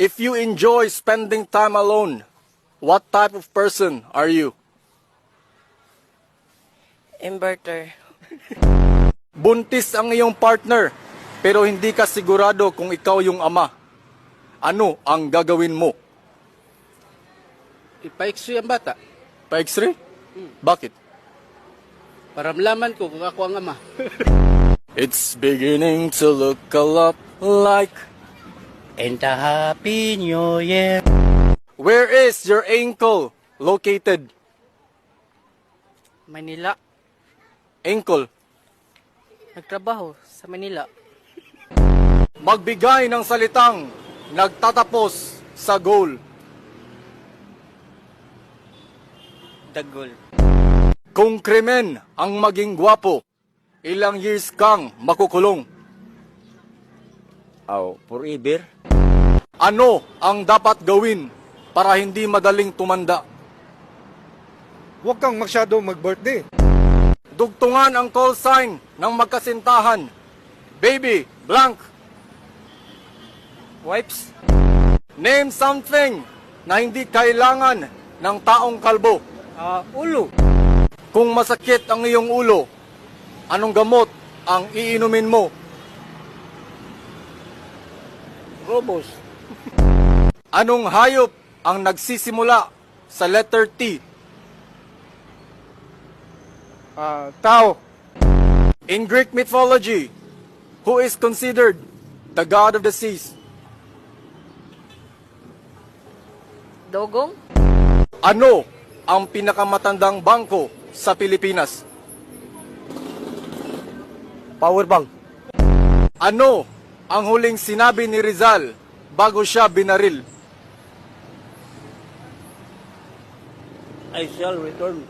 If you enjoy spending time alone, what type of person are you? Inverter. Buntis ang iyong partner, pero hindi ka sigurado kung ikaw yung ama. Ano ang gagawin mo? Ipa-x-ray ang bata Pa-x-ray? Bakit? para malaman ko kung ako ang ama. It's beginning to look a lot like... And a happy new year. Where is your ankle located? Manila. Ankle. Nagtrabaho sa Manila. Magbigay ng salitang nagtatapos sa goal. Dagol. Kung krimen ang maging gwapo, ilang years kang makukulong? Forever. Ano ang dapat gawin para hindi madaling tumanda? Huwag kang masyado mag-birthday. Dugtungan ang call sign ng magkasintahan. Baby, blank. Wipes. Name something na hindi kailangan ng taong kalbo. Ulo. Kung masakit ang iyong ulo, anong gamot ang iinumin mo? Robos. Anong hayop ang nagsisimula sa letter T? Tao. In Greek mythology, who is considered the god of the seas? Dogong. Ano ang pinakamatandang bangko sa Pilipinas? Power bank. Ano ang huling sinabi ni Rizal bago siya binaril? I shall return.